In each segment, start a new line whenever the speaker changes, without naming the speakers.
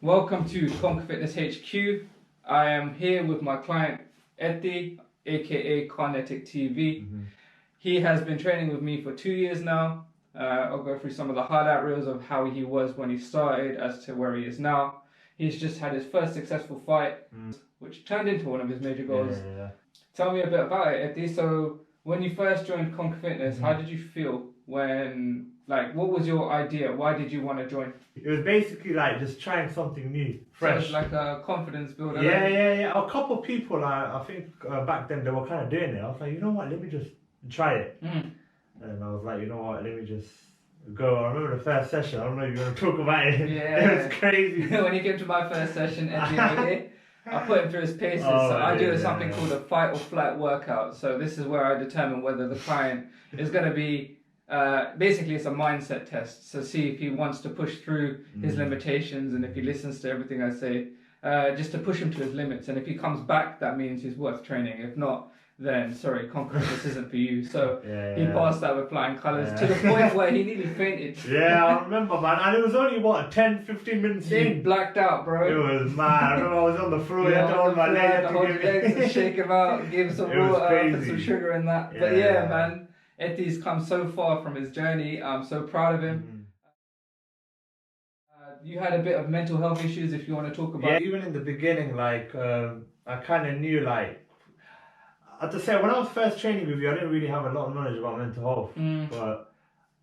Welcome to Conquer Fitness HQ. I am here with my client Ethi, aka Khannetictv. He has been training with me for 2 years now. I'll go through some of the highlight reels of how he was when he started as to where he is now. He's just had his first successful fight, which turned into one of his major goals. Tell me a bit about it, Ethi. So when you first joined Conquer Fitness, how did you feel when, what was your idea? Why did you want to join?
It was basically like just trying something new, fresh.
So it's like a confidence builder.
Yeah. A couple of people, I think back then they were kind of doing it. I was like, you know what, let me just try it. And I was like, you know what, let me just go. I remember the first session. I don't know if you want to talk about it.
Yeah.
It was crazy.
When he came to my first session at the end, I put him through his paces. I do something called a fight or flight workout. So this is where I determine whether the client is going to be, basically it's a mindset test. So see if he wants to push through his limitations and if he listens to everything I say, just to push him to his limits. And if he comes back, that means he's worth training. If not, then sorry, Conquer this isn't for you. So he passed that with flying colours to the point where he nearly fainted.
Yeah, I remember, man. And it was only, what, 10-15 minutes in?
He blacked out, bro.
It was mad. I remember I was on the floor, you had to hold my legs.
Hold your legs and shake him out, give him some water, put some sugar in that. But yeah, man, Ethi's come so far from his journey. I'm so proud of him. You had a bit of mental health issues, if you want to talk about it.
Even in the beginning, I kind of knew, I have to say, when I was first training with you, I didn't really have a lot of knowledge about mental health. But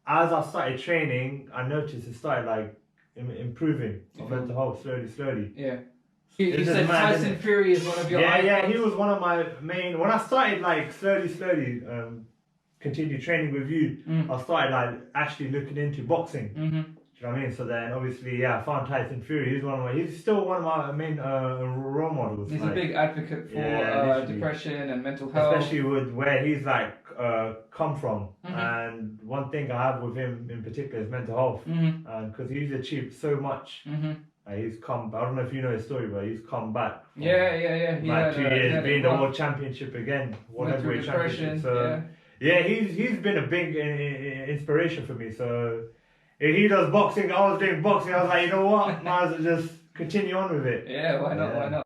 as I started training, I noticed it started improving on mental health slowly.
Yeah. You said Tyson Fury is one of your icons.
Yeah, he was one of my main. When I started slowly continued training with you, I started actually looking into boxing. Do you know what I mean? So then obviously, I found Tyson Fury. He's still one of my main role models.
He's a big advocate for depression and mental health.
Especially with where he's come from. And one thing I have with him in particular is mental health. And because he's achieved so much. He's come, I don't know if you know his story, but he's come back. From,
2 years,
being the world championship again. World heavyweight championship. So he's been a big inspiration for me. So if he does boxing, I was doing boxing. I was like, you know what? Might as well just continue on with it.
Yeah, why not? Why not?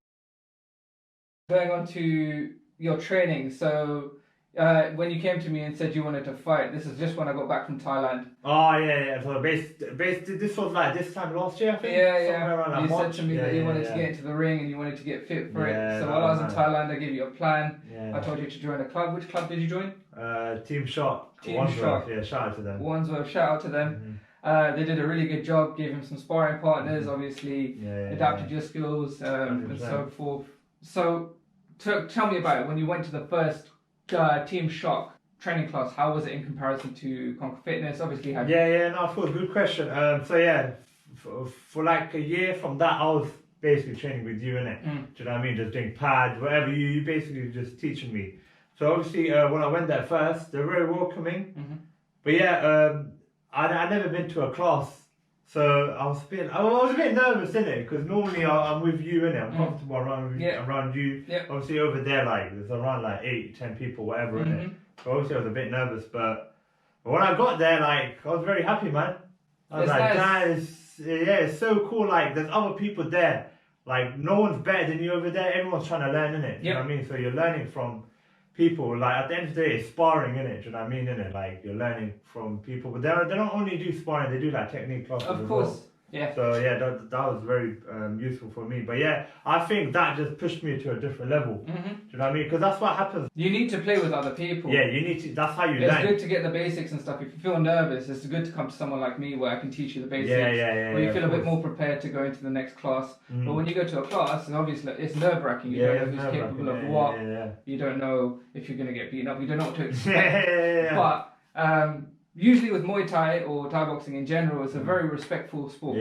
Going on to your training. So when you came to me and said you wanted to fight, this is just when I got back from Thailand.
Oh yeah. So this was this time last year, I think.
Yeah. You said to me that you wanted to get into the ring and you wanted to get fit for it. So while I was in Thailand, I gave you a plan. I told you to join a club. Which club did you join?
Team Shock.
Team Shock.
Yeah, shout out to them.
Wandsworth, shout out to them. They did a really good job, gave him some sparring partners, obviously adapted your skills and so forth. So tell me about it. When you went to the first Team Shock training class, how was it in comparison to Conquer Fitness? Obviously had...
of course, good question. For a year from that, I was basically training with you, innit? Do you know what I mean? Just doing pads, whatever, you basically just teaching me. So obviously when I went there first, they're very welcoming. But I'd never been to a class, so I was a bit nervous, innit? Because normally I'm with you, innit? I'm comfortable around you. Obviously over there, there's around 8-10 people, whatever, innit? So obviously I was a bit nervous, but when I got there, I was very happy, man. I was it's so cool. There's other people there. No one's better than you over there. Everyone's trying to learn, innit? You know what I mean? So you're learning from people. At the end of the day, it's sparring, innit? Do you know what I mean, innit? You're learning from people, but they don't only do sparring, they do technique classes
of course.
Well. So that was very useful for me. But I think that just pushed me to a different level. Do you know what I mean? Because that's what happens.
You need to play with other people.
Yeah, you need to. That's how you learn.
It's good to get the basics and stuff. If you feel nervous, it's good to come to someone like me where I can teach you the basics. Where you feel a bit more prepared to go into the next class. But when you go to a class, and obviously it's nerve-wracking. You don't know who's capable of what. You don't know if you're going to get beaten up. You don't know what to expect. But usually with Muay Thai or Thai boxing in general, it's a very respectful sport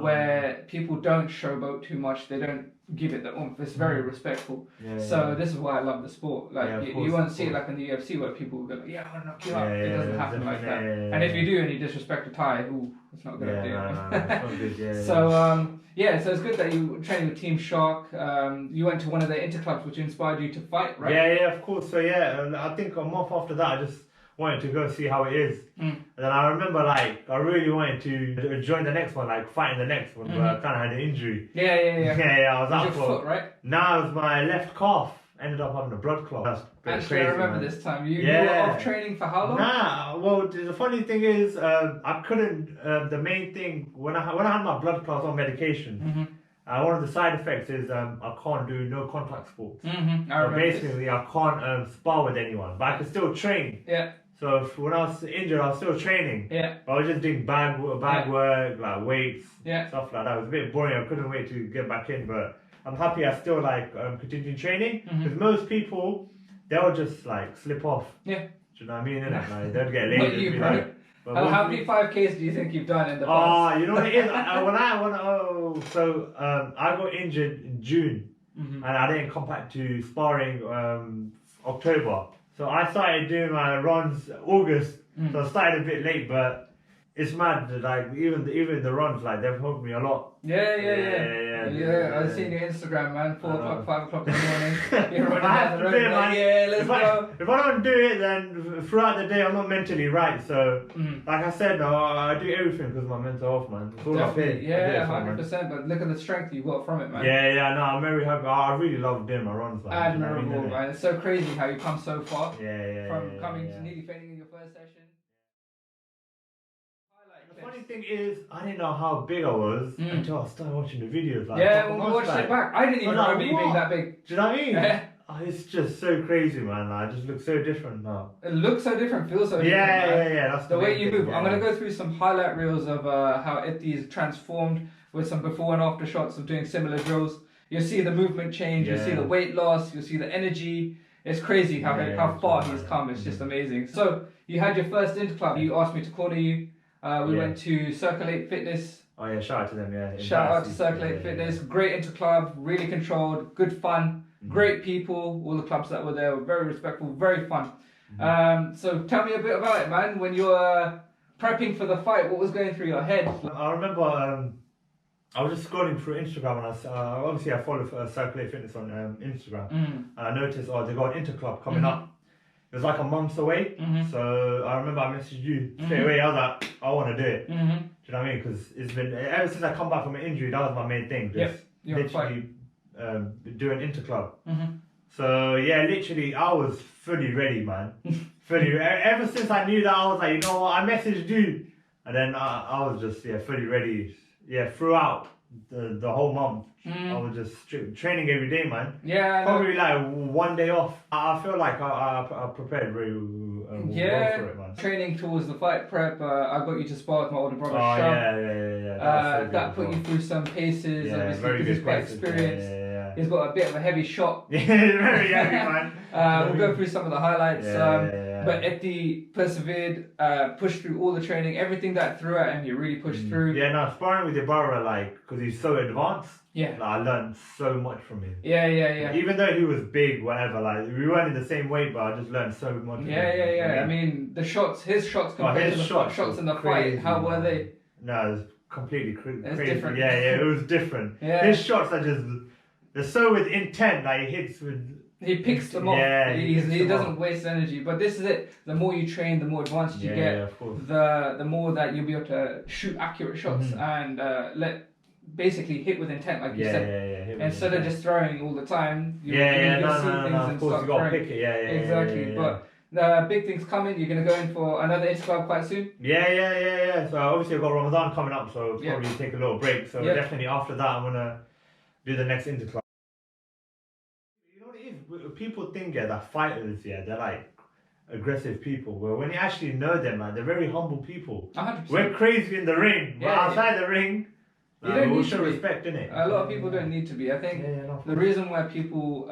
where people don't showboat too much. They don't give it the oomph. It's very respectful. So this is why I love the sport. You won't see it in the UFC where people go, I want to knock you up. It doesn't happen like that. And if you do and you disrespect a Thai, it's not a good idea. So it's good that you trained with Team Shock. You went to one of their interclubs which inspired you to fight, right?
Yeah, of course. So I think a month after that, I just wanted to go see how it is. And then I remember like I really wanted to join the next one, like fighting the next one, but I kind of had an injury.
Yeah.
I was
It
out
was your foot, right?
No, it was my left calf. Ended up having a blood clot. That's
Actually,
crazy,
I remember this time. You were off training for how long?
Nah, well, the funny thing is, I couldn't. The main thing when I had my blood clots on medication, one of the side effects is I can't do no contact sports. So basically, I can't spar with anyone, but I can still train.
Yeah.
So when I was injured, I was still training.
Yeah.
But I was just doing bag work, like weights,
Yeah.
stuff like that. It was a bit boring. I couldn't wait to get back in, but I'm happy I still like continue training because most people they'll just like slip off.
Yeah.
Do you know what I mean? Like, they'll get lazy.
How many 5Ks do you think you've done in the past?
You know what it is? I got injured in June and I didn't come back to sparring October. So I started doing my runs August. So I started a bit late, but it's mad that like even the runs like they've helped me a lot.
Yeah. I've seen your Instagram, man. 4 o'clock, 5 o'clock in the morning. You're running down the road. Let's go.
If I don't do it, then throughout the day I'm not mentally right. So like I said, I do everything because of my mental health, man. It's all up here.
Yeah, 100%. But look at the strength you got from it, man.
No, I'm very happy. I really love doing my runs. Like,
admirable, man. It's so crazy how you come so far.
From
coming to nearly failing in your first session.
The funny thing is, I didn't know how big I was until I started watching the videos. Like,
when we watched it back, I didn't even remember you being that big.
Do you know what I mean? It's just so crazy, man. I just look so different now.
It looks so different, feels so different.
That's
the way you move. I'm going to go through some highlight reels of how Ethi is transformed with some before and after shots of doing similar drills. You'll see the movement change, you'll see the weight loss, you'll see the energy. It's crazy how far he's come. It's just amazing. So, you had your first interclub. You asked me to corner you. We went to Circulate Fitness.
Oh yeah, shout out to them,
Shout out to Circulate Fitness. Great interclub, really controlled, good fun, great people. All the clubs that were there were very respectful, very fun. So tell me a bit about it, man. When you were prepping for the fight, what was going through your head?
I remember I was just scrolling through Instagram and obviously I follow Circulate Fitness on Instagram. And I noticed, they got an interclub coming up. It was like a month away, so I remember I messaged you straight away. I was like, I want to do it. Do you know what I mean? Because it's been ever since I come back from an injury, that was my main thing. Just literally do an interclub. So yeah, literally, I was fully ready, man. Ever since I knew that, I was like, you know what? I messaged you, and then I was just fully ready. Throughout the whole month. I was just training every day, man. Probably like one day off. I feel like I prepared very well for it, man.
Training towards the fight prep. I got you to spar with my older brother. That put you through some paces. Obviously, because he's quite experienced. He's got a bit of a heavy shot.
Very heavy, man.
We'll go through some of the highlights. But Ethi persevered, pushed through all the training, everything that threw at him, he really pushed through.
Sparring with your brother, like, because he's so advanced. Like, I learned so much from him. Even though he was big, whatever, like, we weren't in the same weight, but I just learned so much from him.
I mean, his shots compared to the shots in the fight, how were they?
No, it was completely crazy.
Different.
It was different. His shots are just, they're so with intent, like, he hits with...
He picks them off. He doesn't waste energy. But this is it. The more you train, the more advanced you get. The more that you'll be able to shoot accurate shots and basically hit with intent, like you said. Instead of just throwing all the time, you'll see things and start throwing.
Pick it.
Exactly. But the big thing's coming. You're gonna go in for another interclub quite soon.
So obviously I've got Ramadan coming up, so probably take a little break. So definitely after that, I'm gonna do the next interclub. People think that fighters, they're like aggressive people. Well, when you actually know them, man, they're very humble people.
100%.
We're crazy in the ring, but outside the ring,
you don't need
show
to be.
Respect, innit?
A lot of people don't need to be. I think the reason why people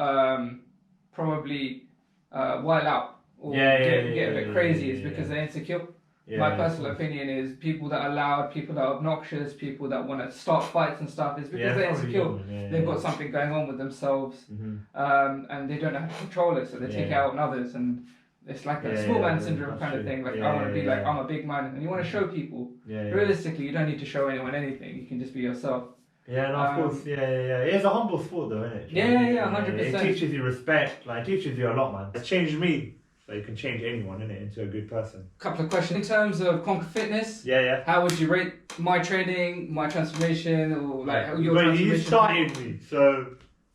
probably wild out or get a bit crazy is because they're insecure. My personal opinion is people that are loud, people that are obnoxious, people that want to start fights and stuff is because they're insecure. They've got something going on with themselves and they don't know how to control it, so they take it out on others, and it's like a small man syndrome kind of thing. Like I want to be like, I'm a big man, and you want to show people. Realistically, you don't need to show anyone anything. You can just be yourself.
Of course. It's a humble sport though, isn't it?
100%.
It teaches you respect, like it teaches you a lot, man. It's changed me. So you can change anyone, innit, into a good person.
Couple of questions. In terms of Conquer Fitness, how would you rate my training, my transformation, or like your transformation?
You started me, so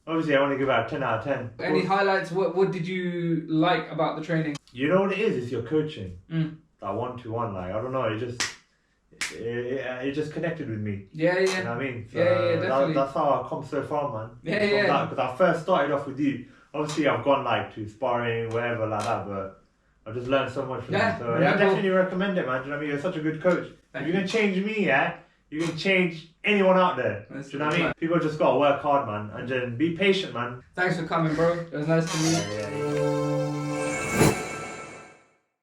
obviously I want to give out 10 out of 10.
Any highlights? What did you like about the training?
You know what it is? It's your coaching. That one-to-one, like, I don't know, it just connected with me.
Yeah.
You know what I mean? So
definitely.
That's how I've come so far, man.
Yeah.
Because I first started off with you. Obviously, I've gone like to sparring, wherever like that, but I've just learned so much from you. So I definitely recommend it, man. Do you know what I mean? You're such a good coach. If you can change me, you can change anyone out there. Do you know what I mean? People just gotta work hard, man, and then be patient, man.
Thanks for coming, bro. It was nice to meet you.
Yeah.